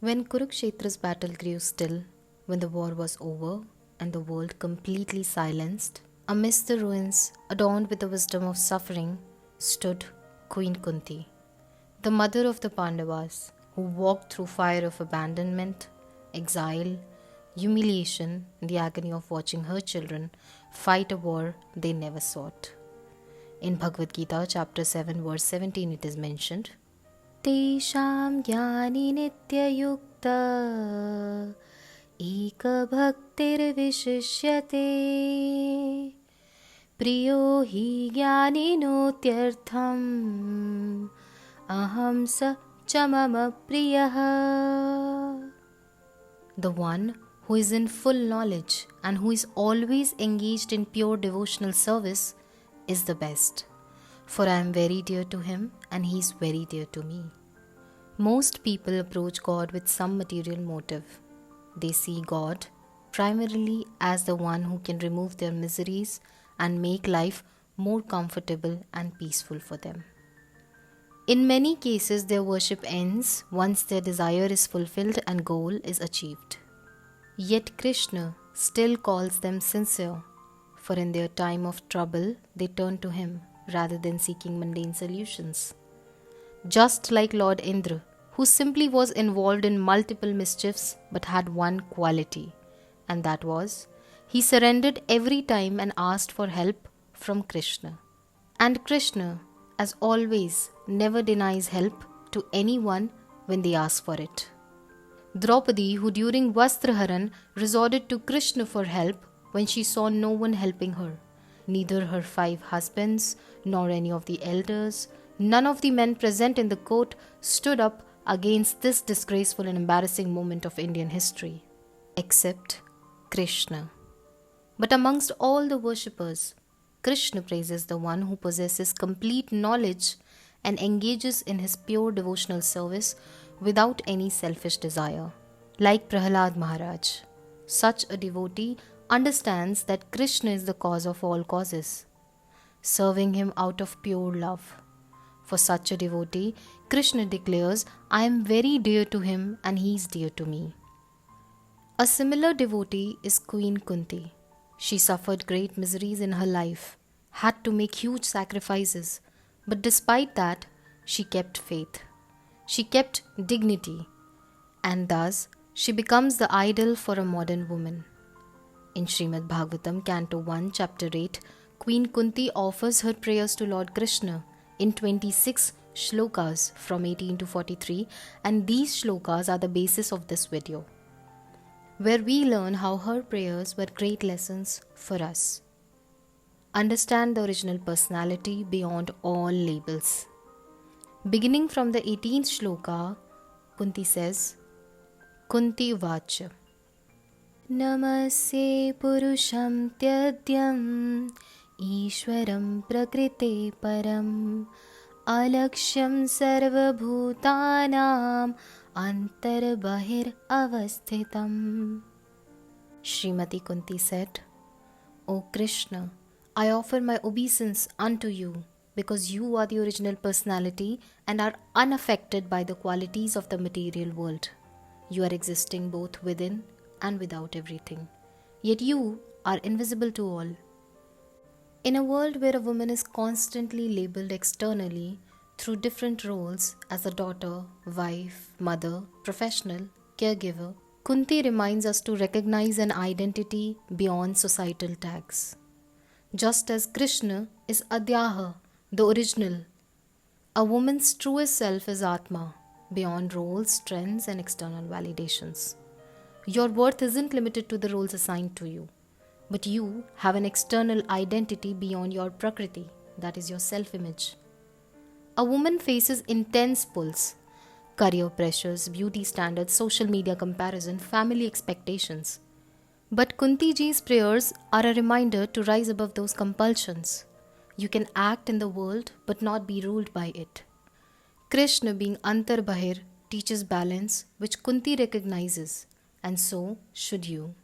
When Kurukshetra's battle grew still, when the war was over and the world completely silenced, amidst the ruins, adorned with the wisdom of suffering, stood Queen Kunti, the mother of the Pandavas, who walked through fire of abandonment, exile, humiliation, and the agony of watching her children fight a war they never sought. In Bhagavad Gita, chapter 7, verse 17, it is mentioned, Tesham jnani nityayukta ekabhaktir vishishyate priyo hi jnaninotyartham aham sa chamama priyah. The one who is in full knowledge and who is always engaged in pure devotional service is the best. For I am very dear to him and he is very dear to me. Most people approach God with some material motive. They see God primarily as the one who can remove their miseries and make life more comfortable and peaceful for them. In many cases, their worship ends once their desire is fulfilled and goal is achieved. Yet Krishna still calls them sincere, for in their time of trouble, they turn to him rather than seeking mundane solutions. Just like Lord Indra, who simply was involved in multiple mischiefs but had one quality, and that was, he surrendered every time and asked for help from Krishna. And Krishna, as always, never denies help to anyone when they ask for it. Draupadi, who during Vastraharan resorted to Krishna for help when she saw no one helping her, neither her 5 husbands, nor any of the elders, none of the men present in the court stood up against this disgraceful and embarrassing moment of Indian history, except Krishna. But amongst all the worshippers, Krishna praises the one who possesses complete knowledge and engages in his pure devotional service without any selfish desire. Like Prahlad Maharaj, such a devotee understands that Krishna is the cause of all causes, serving him out of pure love. For such a devotee, Krishna declares, I am very dear to him and he is dear to me. A similar devotee is Queen Kunti. She suffered great miseries in her life, had to make huge sacrifices, but despite that, she kept faith. She kept dignity, and thus she becomes the idol for a modern woman. In Srimad Bhagavatam, Canto 1, Chapter 8, Queen Kunti offers her prayers to Lord Krishna in 26 shlokas from 18 to 43, and these shlokas are the basis of this video, where we learn how her prayers were great lessons for us. Understand the original personality beyond all labels. Beginning from the 18th shloka, Kunti says, Kunti Vacha Namasye Purusham Tyadyam Ishwaram Prakrite Param Alakshyam Sarvabhutanam Antarbahir Avasthitam. Srimati Kunti said, O Krishna, I offer my obeisance unto you because you are the original personality and are unaffected by the qualities of the material world. You are existing both within and without everything. Yet you are invisible to all. In a world where a woman is constantly labeled externally through different roles as a daughter, wife, mother, professional, caregiver, Kunti reminds us to recognize an identity beyond societal tags. Just as Krishna is Adyaha, the original, a woman's truest self is Atma, beyond roles, trends, and external validations. Your worth isn't limited to the roles assigned to you, but you have an external identity beyond your Prakriti, that is your self-image. A woman faces intense pulls, career pressures, beauty standards, social media comparison, family expectations. But Kunti Ji's prayers are a reminder to rise above those compulsions. You can act in the world but not be ruled by it. Krishna, being Antarbahir, teaches balance, which Kunti recognizes, and so should you.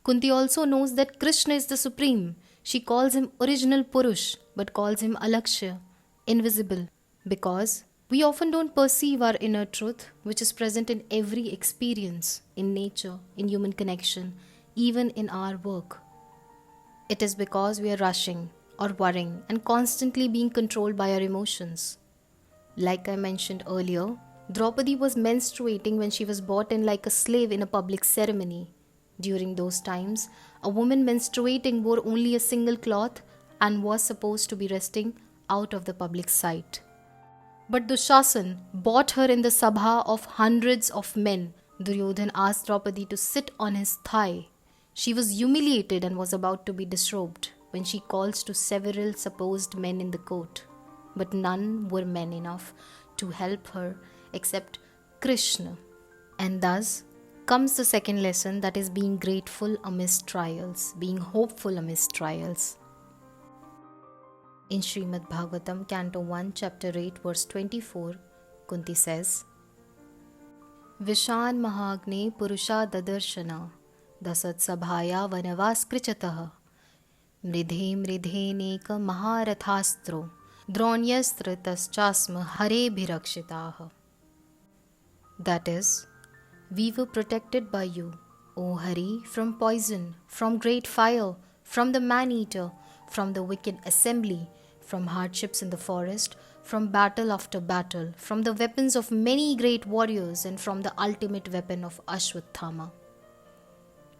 Kunti also knows that Krishna is the supreme. She calls him original Purush but calls him Alakshya, invisible, because We often don't perceive our inner truth, which is present in every experience, in nature, in human connection, even in our work. It is because we are rushing or worrying and constantly being controlled by our emotions. Like I mentioned earlier, Draupadi was menstruating when she was brought in like a slave in a public ceremony. During those times, a woman menstruating wore only a single cloth and was supposed to be resting out of the public sight. But Dushasan bought her in the sabha of hundreds of men. Duryodhan asked Draupadi to sit on his thigh. She was humiliated and was about to be disrobed when she calls to several supposed men in the court. But none were men enough to help her except Krishna. And thus comes the second lesson, that is being grateful amidst trials, being hopeful amidst trials. In Srimad Bhagavatam, Canto 1, Chapter 8, verse 24, Kunti says, Vishan Mahagne Purusha Dadarshana Dasat Sabhaya Vanavas Krichataha Mridhe Neka Maharathastro Dronyastra Taschasma Hare Bhirakshitaha. That is, we were protected by you, O Hari, from poison, from great fire, from the man-eater, from the wicked assembly, from hardships in the forest, from battle after battle, from the weapons of many great warriors, and from the ultimate weapon of Ashwatthama.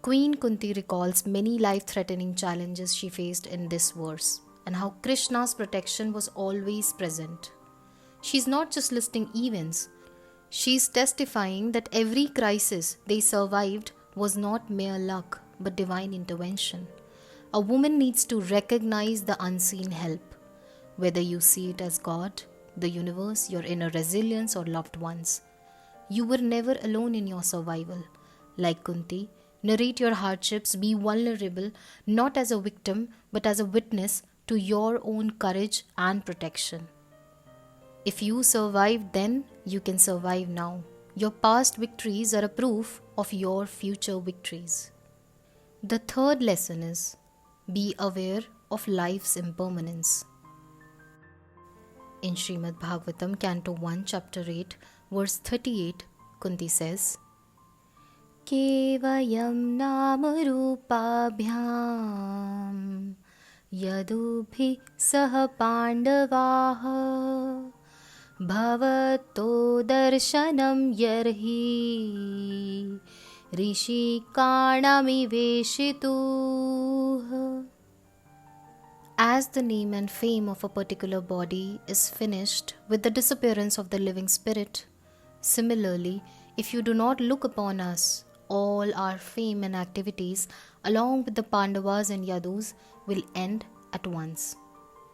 Queen Kunti recalls many life-threatening challenges she faced in this verse, and how Krishna's protection was always present. She's not just listing events, she's testifying that every crisis they survived was not mere luck, but divine intervention. A woman needs to recognize the unseen help, whether you see it as God, the universe, your inner resilience, or loved ones. You were never alone in your survival. Like Kunti, narrate your hardships, be vulnerable, not as a victim, but as a witness to your own courage and protection. If you survived then, you can survive now. Your past victories are a proof of your future victories. The third lesson is, be aware of life's impermanence. In Srimad Bhagavatam, Canto 1, Chapter 8, verse 38, Kunti says, Kevayam nama rupabhyam yadubhi saha pandavaha Bhavato darshanam yarhi rishi kanami veshitu. As the name and fame of a particular body is finished with the disappearance of the living spirit, similarly, if you do not look upon us, all our fame and activities, along with the Pandavas and Yadus, will end at once.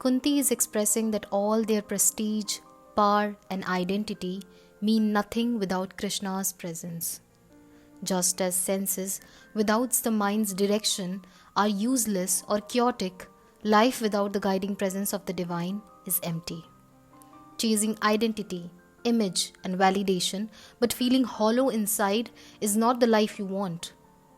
Kunti is expressing that all their prestige, power, and identity mean nothing without Krishna's presence. Just as senses without the mind's direction are useless or chaotic, life without the guiding presence of the divine is empty. Chasing identity, image, and validation, but feeling hollow inside is not the life you want,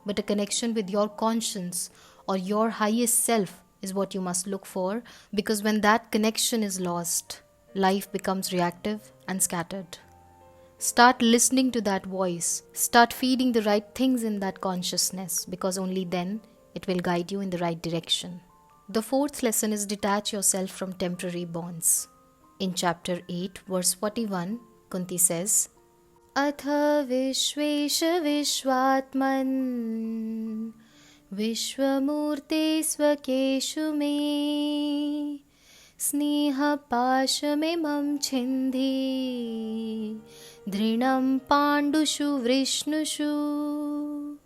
but a connection with your conscience or your highest self is what you must look for, because when that connection is lost, life becomes reactive and scattered. Start listening to that voice. Start feeding the right things in that consciousness, because only then it will guide you in the right direction. The fourth lesson is detach yourself from temporary bonds. In chapter 8, verse 41, Kunti says, Atha Vishvesha Vishwatman Vishwamurte Svakeshu Me Sneha Pashamimam Chindhi Drinam Pandushu Vishnushu.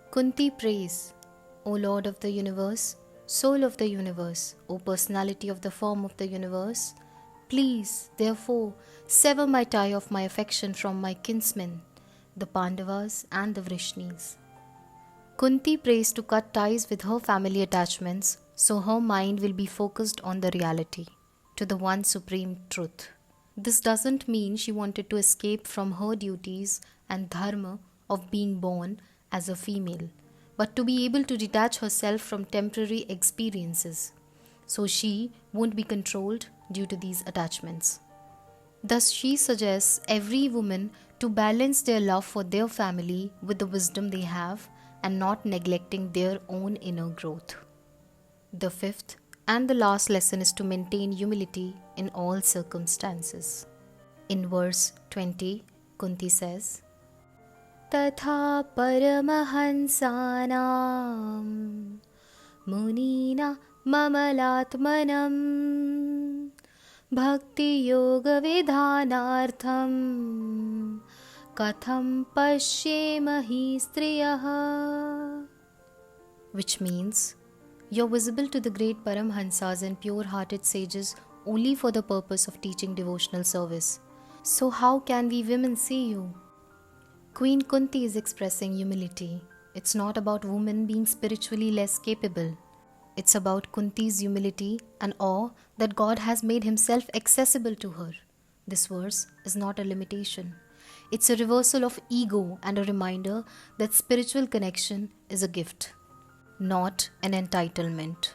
Kunti prays, O Lord of the universe, Soul of the universe, O personality of the form of the universe, please, therefore, sever my tie of my affection from my kinsmen, the Pandavas and the Vrishnis. Kunti prays to cut ties with her family attachments so her mind will be focused on the reality, to the one supreme truth. This doesn't mean she wanted to escape from her duties and dharma of being born as a female, but to be able to detach herself from temporary experiences, so she won't be controlled due to these attachments. Thus, she suggests every woman to balance their love for their family with the wisdom they have and not neglecting their own inner growth. The fifth and the last lesson is to maintain humility in all circumstances. In verse 20, Kunti says, Tatha paramahansanam munina mamalatmanam bhakti yoga vidhanartham katham pashyemahi striyaha. Which means, you're visible to the great Paramhansas and pure-hearted sages only for the purpose of teaching devotional service. So how can we women see you? Queen Kunti is expressing humility. It's not about women being spiritually less capable. It's about Kunti's humility and awe that God has made himself accessible to her. This verse is not a limitation. It's a reversal of ego and a reminder that spiritual connection is a gift, not an entitlement.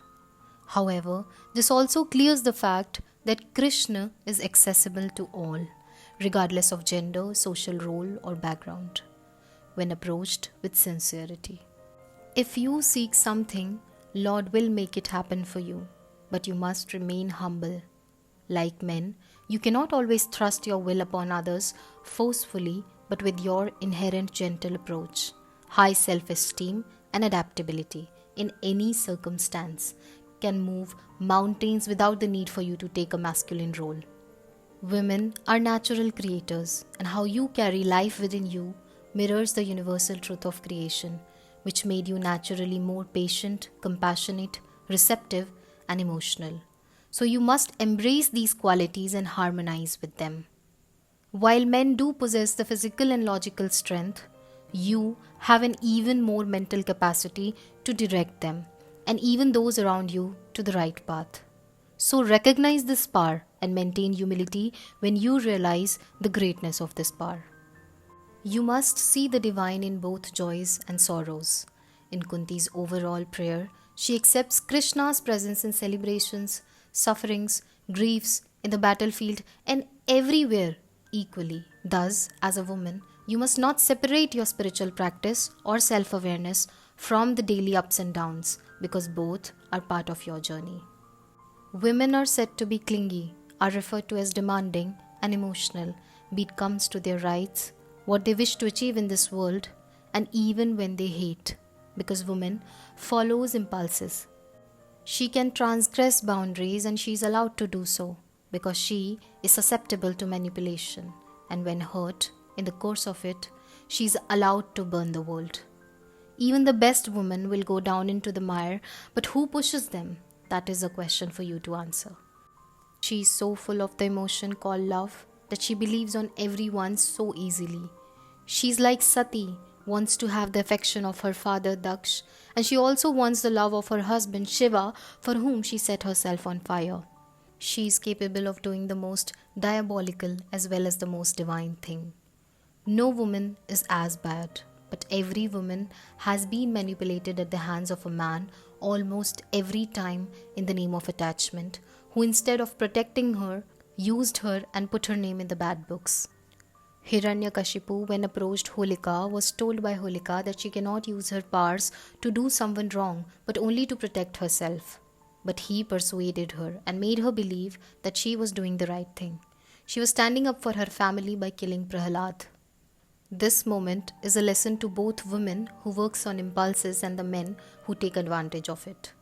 However, this also clears the fact that Krishna is accessible to all, regardless of gender, social role, or background, when approached with sincerity. If you seek something, Lord will make it happen for you, but you must remain humble. Like men, you cannot always thrust your will upon others forcefully, but with your inherent gentle approach, high self-esteem, and adaptability in any circumstance can move mountains without the need for you to take a masculine role. Women are natural creators, and how you carry life within you mirrors the universal truth of creation, which made you naturally more patient, compassionate, receptive, and emotional. So you must embrace these qualities and harmonize with them. While men do possess the physical and logical strength, you have an even more mental capacity to direct them and even those around you to the right path. So recognize this power and maintain humility when you realize the greatness of this power. You must see the divine in both joys and sorrows. In Kunti's overall prayer, she accepts Krishna's presence in celebrations, sufferings, griefs, in the battlefield, and everywhere equally. Thus, as a woman, you must not separate your spiritual practice or self-awareness from the daily ups and downs, because both are part of your journey. Women are said to be clingy, are referred to as demanding and emotional, be it comes to their rights, what they wish to achieve in this world, and even when they hate, because woman follows impulses. She can transgress boundaries and she is allowed to do so, because she is susceptible to manipulation, and when hurt, in the course of it, she is allowed to burn the world. Even the best women will go down into the mire, but who pushes them? That is a question for you to answer. She is so full of the emotion called love that she believes on everyone so easily. She is like Sati, wants to have the affection of her father Daksh, and she also wants the love of her husband Shiva, for whom she set herself on fire. She is capable of doing the most diabolical as well as the most divine thing. No woman is as bad, but every woman has been manipulated at the hands of a man almost every time in the name of attachment, who instead of protecting her, used her and put her name in the bad books. Hiranyakashipu, when approached Holika, was told by Holika that she cannot use her powers to do someone wrong, but only to protect herself. But he persuaded her and made her believe that she was doing the right thing. She was standing up for her family by killing Prahalad. This moment is a lesson to both women who works on impulses and the men who take advantage of it.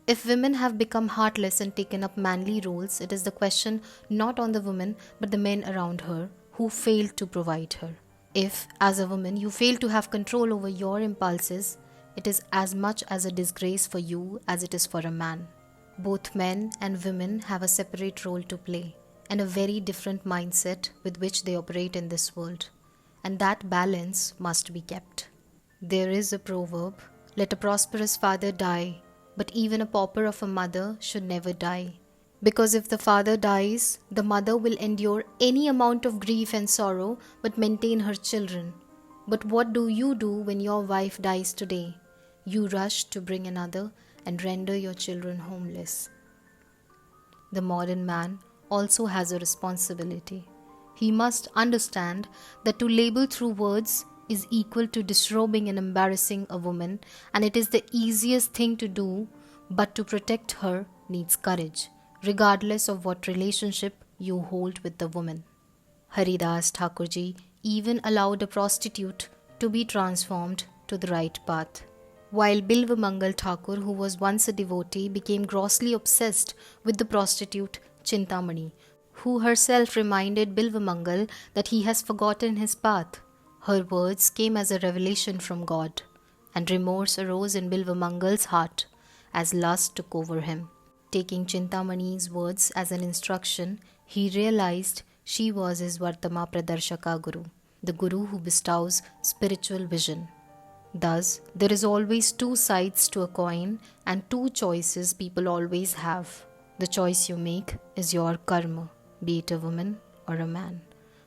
If women have become heartless and taken up manly roles, it is the question not on the woman but the men around her who failed to provide her. If, as a woman, you fail to have control over your impulses, it is as much as a disgrace for you as it is for a man. Both men and women have a separate role to play and a very different mindset with which they operate in this world. And that balance must be kept. There is a proverb, let a prosperous father die, but even a pauper of a mother should never die. Because if the father dies, the mother will endure any amount of grief and sorrow but maintain her children. But what do you do when your wife dies today? You rush to bring another and render your children homeless. The modern man also has a responsibility. He must understand that to label through words is equal to disrobing and embarrassing a woman, and it is the easiest thing to do, but to protect her needs courage, regardless of what relationship you hold with the woman. Haridas Thakurji even allowed a prostitute to be transformed to the right path. While Bilvamangal Thakur, who was once a devotee, became grossly obsessed with the prostitute Chintamani, who herself reminded Bilvamangal that he has forgotten his path. Her words came as a revelation from God, and remorse arose in Bilvamangal's heart as lust took over him. Taking Chintamani's words as an instruction, he realized she was his Vartama Pradarshaka Guru, the Guru who bestows spiritual vision. Thus, there is always two sides to a coin and two choices people always have. The choice you make is your karma, be it a woman or a man.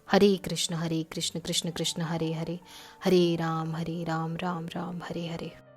Hare Krishna, Krishna Krishna, Hare Hare, Hare Ram, Ram Ram, Hare Hare.